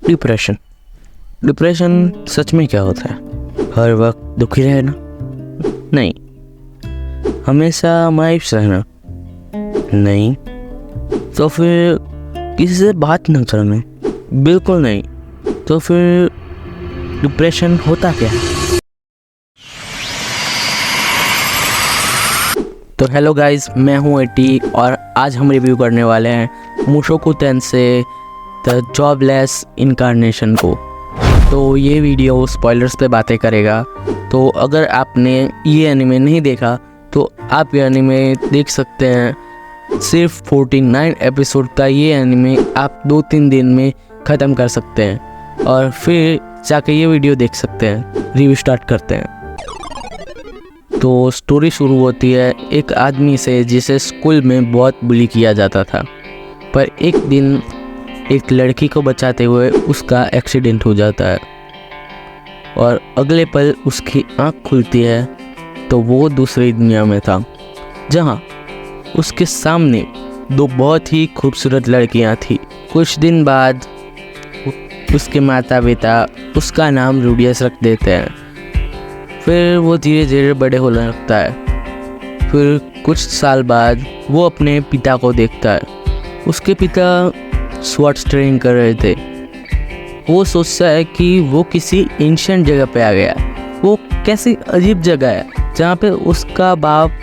Depression depression सच में क्या होता है? हर वक्त दुखी रहना? नहीं। हमेशा मायूस रहना? नहीं। तो फिर किसी से बात न करना? बिल्कुल नहीं। तो फिर डिप्रेशन होता क्या है? तो हेलो गाइस, मैं हूँ एटी और आज हम रिव्यू करने वाले हैं मुशोकु टेंसेई द जॉबलेस इनकार्नेशन को। तो ये वीडियो स्पॉयलर्स पे बातें करेगा। तो अगर आपने ये एनिमे नहीं देखा तो आप ये एनिमे देख सकते हैं। सिर्फ 49 एपिसोड का ये एनिमे आप 2-3 दिन में ख़त्म कर सकते हैं और फिर जाके ये वीडियो देख सकते हैं। रिव्यू स्टार्ट करते हैं। तो स्टोरी शुरू होती है एक आदमी से जिसे स्कूल में बहुत बुली किया जाता था, पर एक दिन एक लड़की को बचाते हुए उसका एक्सीडेंट हो जाता है और अगले पल उसकी आँख खुलती है तो वो दूसरी दुनिया में था, जहाँ उसके सामने दो बहुत ही खूबसूरत लड़कियाँ थीं। कुछ दिन बाद उसके माता पिता उसका नाम रूडियस रख देते हैं। फिर वो धीरे धीरे बड़े होने लगता है। फिर कुछ साल बाद वो अपने पिता को देखता है। उसके पिता स्वॉर्ड्स ट्रेनिंग कर रहे थे। वो सोचता है कि वो किसी एंशिएंट जगह पे आ गया। वो कैसी अजीब जगह है जहाँ पे उसका बाप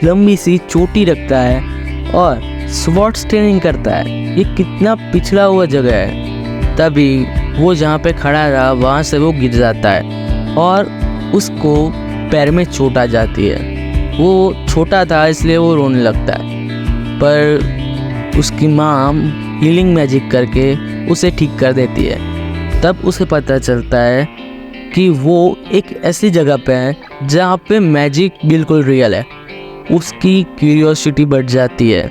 लंबी सी चोटी रखता है और स्वॉर्ड्स ट्रेनिंग करता है। ये कितना पिछड़ा हुआ जगह है। तभी वो जहाँ पे खड़ा रहा वहाँ से वो गिर जाता है और उसको पैर में चोट आ जाती है। वो छोटा था इसलिए वो रोने लगता है, पर उसकी माँ हीलिंग मैजिक करके उसे ठीक कर देती है। तब उसे पता चलता है कि वो एक ऐसी जगह पे है जहाँ पे मैजिक बिल्कुल रियल है। उसकी क्यूरियोसिटी बढ़ जाती है।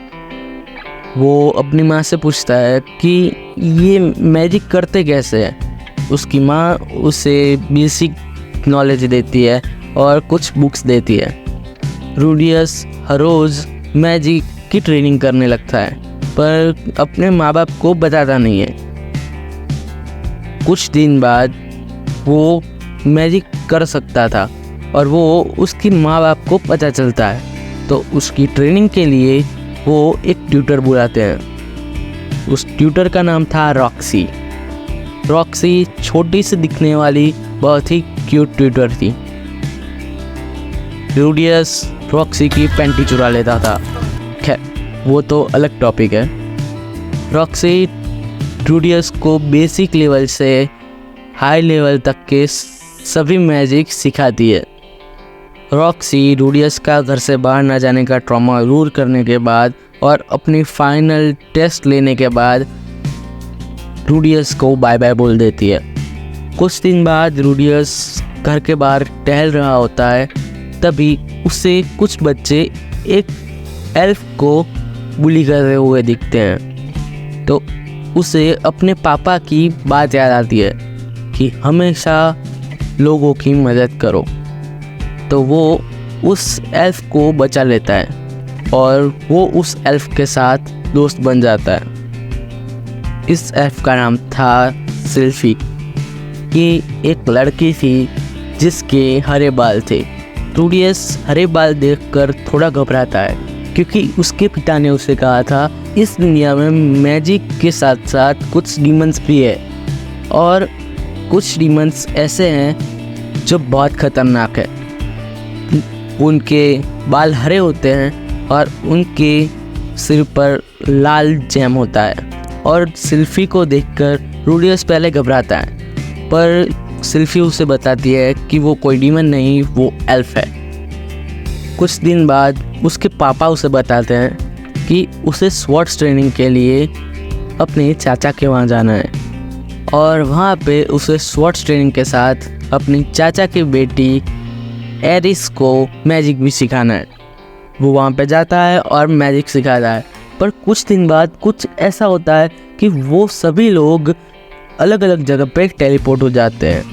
वो अपनी माँ से पूछता है कि ये मैजिक करते कैसे हैं। उसकी माँ उसे बेसिक नॉलेज देती है और कुछ बुक्स देती है। रूडियस हर रोज़ मैजिक की ट्रेनिंग करने लगता है, पर अपने माँ बाप को बताता नहीं है। कुछ दिन बाद वो मैजिक कर सकता था और वो उसकी माँ बाप को पता चलता है, तो उसकी ट्रेनिंग के लिए वो एक ट्यूटर बुलाते हैं। उस ट्यूटर का नाम था रॉक्सी। रॉक्सी छोटी सी दिखने वाली बहुत ही क्यूट ट्यूटर थी। रूडियस रॉक्सी की पैंटी चुरा लेता था। खैर, वो तो अलग टॉपिक है। रॉक्सी रूडियस को बेसिक लेवल से हाई लेवल तक के सभी मैजिक सिखाती है। रॉक्सी रूडियस का घर से बाहर ना जाने का ट्रॉमा दूर करने के बाद और अपनी फाइनल टेस्ट लेने के बाद रूडियस को बाय बाय बोल देती है। कुछ दिन बाद रूडियस घर के बाहर टहल रहा होता है, तभी उसे कुछ बच्चे एक एल्फ को बुली करते हुए दिखते हैं। तो उसे अपने पापा की बात याद आती है कि हमेशा लोगों की मदद करो। तो वो उस एल्फ को बचा लेता है और वो उस एल्फ के साथ दोस्त बन जाता है। इस एल्फ का नाम था सिल्फी। ये एक लड़की थी जिसके हरे बाल थे। रूडियस हरे बाल देखकर थोड़ा घबराता है, क्योंकि उसके पिता ने उसे कहा था इस दुनिया में मैजिक के साथ साथ कुछ डीमंस भी है और कुछ डीमंस ऐसे हैं जो बहुत ख़तरनाक है। उनके बाल हरे होते हैं और उनके सिर पर लाल जैम होता है। और सिल्फी को देखकर रूडियस पहले घबराता है, पर सिल्फी उसे बताती है कि वो कोई डीमन नहीं, वो एल्फ है। कुछ दिन बाद उसके पापा उसे बताते हैं कि उसे स्वॉर्ड्स ट्रेनिंग के लिए अपने चाचा के वहाँ जाना है और वहाँ पे उसे स्वॉर्ड्स ट्रेनिंग के साथ अपनी चाचा की बेटी एरिस को मैजिक भी सिखाना है। वो वहाँ पे जाता है और मैजिक सिखाता है, पर कुछ दिन बाद कुछ ऐसा होता है कि वो सभी लोग अलग अलग जगह पे टेलीपोर्ट हो जाते हैं।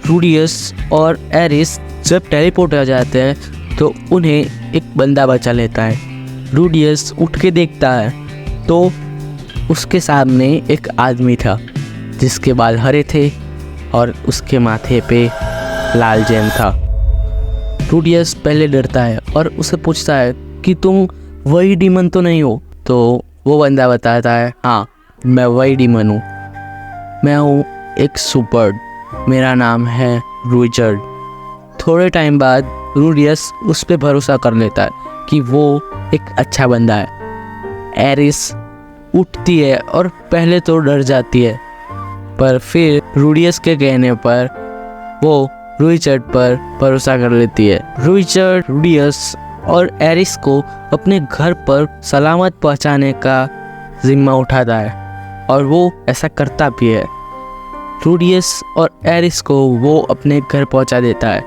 रूडियस और एरिस जब टेलीपोर्ट हो जाते हैं तो उन्हें एक बंदा बचा लेता है। रूडियस उठ के देखता है तो उसके सामने एक आदमी था जिसके बाल हरे थे और उसके माथे पे लाल चैन था। रूडियस पहले डरता है और उसे पूछता है कि तुम वही डीमन तो नहीं हो? तो वो बंदा बताता है, हाँ मैं वही डीमन हूँ, मैं हूँ एक सुपर्ड, मेरा नाम है रिचर्ड। थोड़े टाइम बाद रूडियस उस पर भरोसा कर लेता है कि वो एक अच्छा बंदा है। एरिस उठती है और पहले तो डर जाती है, पर फिर रूडियस के कहने पर वो रिचर्ड पर भरोसा कर लेती है। रिचर्ड रूडियस और एरिस को अपने घर पर सलामत पहुंचाने का जिम्मा उठाता है और वो ऐसा करता भी है। रूडियस और एरिस को वो अपने घर पहुंचा देता है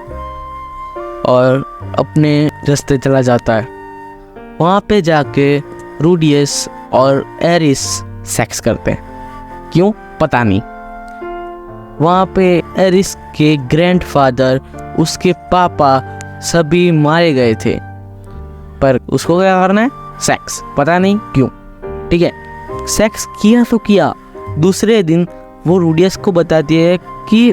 और अपने रास्ते चला जाता है। वहाँ पे जाके रूडियस और एरिस सेक्स करते हैं, क्यों पता नहीं। वहाँ पे एरिस के ग्रैंडफादर, उसके पापा सभी मारे गए थे, पर उसको क्या करना है? सेक्स, पता नहीं क्यों। ठीक है, सेक्स किया तो किया। दूसरे दिन वो रूडियस को बताती है कि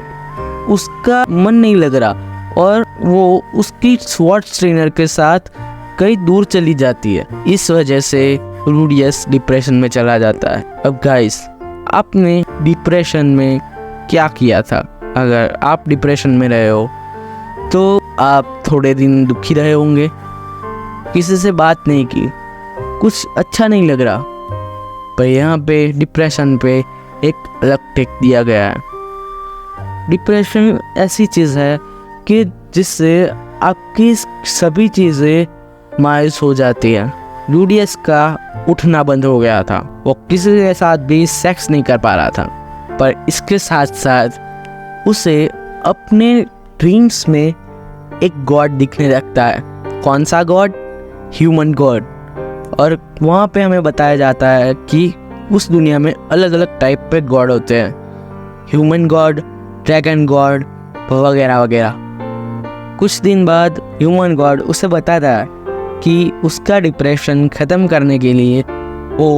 उसका मन नहीं लग रहा और वो उसकी स्वॉर्ड ट्रेनर के साथ कहीं दूर चली जाती है। इस वजह से रूडियस डिप्रेशन में चला जाता है। अब गाइस, आपने डिप्रेशन में क्या किया था? अगर आप डिप्रेशन में रहे हो तो आप थोड़े दिन दुखी रहे होंगे, किसी से बात नहीं की, कुछ अच्छा नहीं लग रहा। पर यहाँ पे डिप्रेशन पे एक अलग टेक दिया गया है। डिप्रेशन ऐसी चीज़ है कि जिससे आपकी सभी चीज़ें मायूस हो जाती हैं। रूडियस का उठना बंद हो गया था, वो किसी के साथ भी सेक्स नहीं कर पा रहा था, पर इसके साथ साथ उसे अपने ड्रीम्स में एक गॉड दिखने लगता है। कौन सा गॉड? Human God. और वहाँ पे हमें बताया जाता है कि उस दुनिया में अलग अलग टाइप पे गॉड होते हैं, ह्यूमन गॉड, ड्रैगन गॉड वगैरह वगैरह। कुछ दिन बाद ह्यूमन गॉड उसे बताता है कि उसका डिप्रेशन ख़त्म करने के लिए वो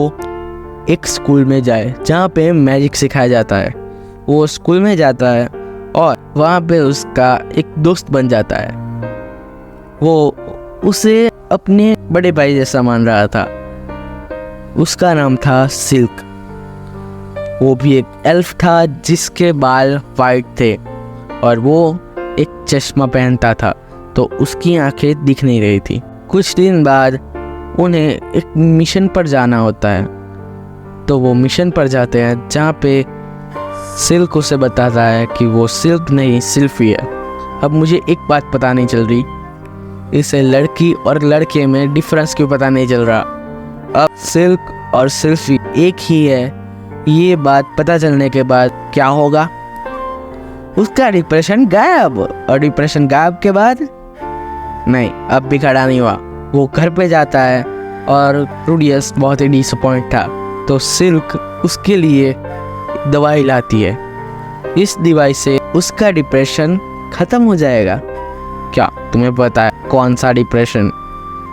एक स्कूल में जाए जहाँ पे मैजिक सिखाया जाता है। वो स्कूल में जाता है और वहाँ पे उसका एक दोस्त बन जाता है। वो उसे अपने बड़े भाई जैसा मान रहा था। उसका नाम था सिल्क। वो भी एक एल्फ था जिसके बाल वाइट थे और वो एक चश्मा पहनता था, तो उसकी आंखें दिख नहीं रही थी। कुछ दिन बाद उन्हें एक मिशन पर जाना होता है, तो वो मिशन पर जाते हैं जहाँ पे सिल्क उसे बताता है कि वो सिल्क नहीं सिल्फी है। अब मुझे एक बात पता नहीं चल रही, इसे लड़की और लड़के में डिफरेंस क्यों पता नहीं चल रहा। अब सिल्क और सिल्फी एक ही है, ये बात पता चलने के बाद क्या होगा? उसका डिप्रेशन गायब। और डिप्रेशन गायब के बाद नहीं, अब भी खड़ा नहीं हुआ। वो घर पे जाता है और रूडियस बहुत ही डिसअपॉइंट था, तो सिल्क उसके लिए दवाई लाती है। इस दवाई से उसका डिप्रेशन ख़त्म हो जाएगा। क्या तुम्हें पता है कौन सा डिप्रेशन?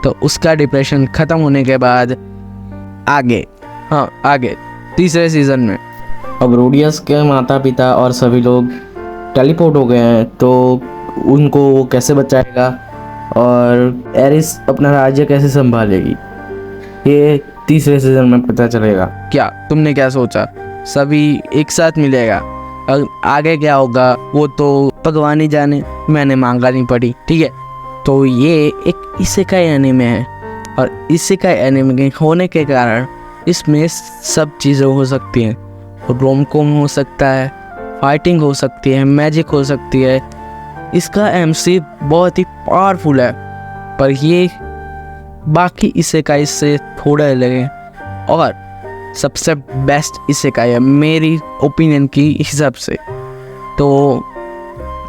तो उसका डिप्रेशन ख़त्म होने के बाद आगे तीसरे सीज़न में अब रूडियस के माता पिता और सभी लोग टेलीपोर्ट हो गए हैं, तो उनको वो कैसे बचाएगा और एरिस अपना राज्य कैसे संभालेगी, ये तीसरे सीज़न में पता चलेगा। क्या तुमने क्या सोचा? सभी एक साथ मिलेगा? आगे क्या होगा वो तो भगवान ही जाने, मैंने मांगा नहीं पड़ी। ठीक है, तो ये एक इसेकाई एनीमे है और इसेकाई एनीमे होने के कारण इसमें सब चीज़ें हो सकती हैं। रोम-कॉम हो सकता है, फाइटिंग हो सकती है, मैजिक हो सकती है। इसका एमसी बहुत ही पावरफुल है, पर ये बाकी इसेकाई से थोड़ा अलग है और सबसे बेस्ट इसेकाई है मेरी ओपिनियन की हिसाब से। तो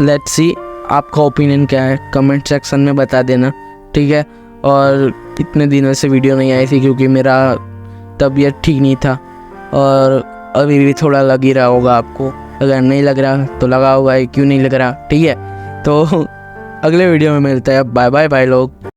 लेट्स सी आपका ओपिनियन क्या है, कमेंट सेक्शन में बता देना। ठीक है, और इतने दिनों से वीडियो नहीं आई थी क्योंकि मेरा तबीयत ठीक नहीं था और अभी भी थोड़ा लग ही रहा होगा आपको। अगर नहीं लग रहा तो लगा होगा, क्यों नहीं लग रहा। ठीक है, तो अगले वीडियो में मिलते हैं। बाय बाय बाय लोग।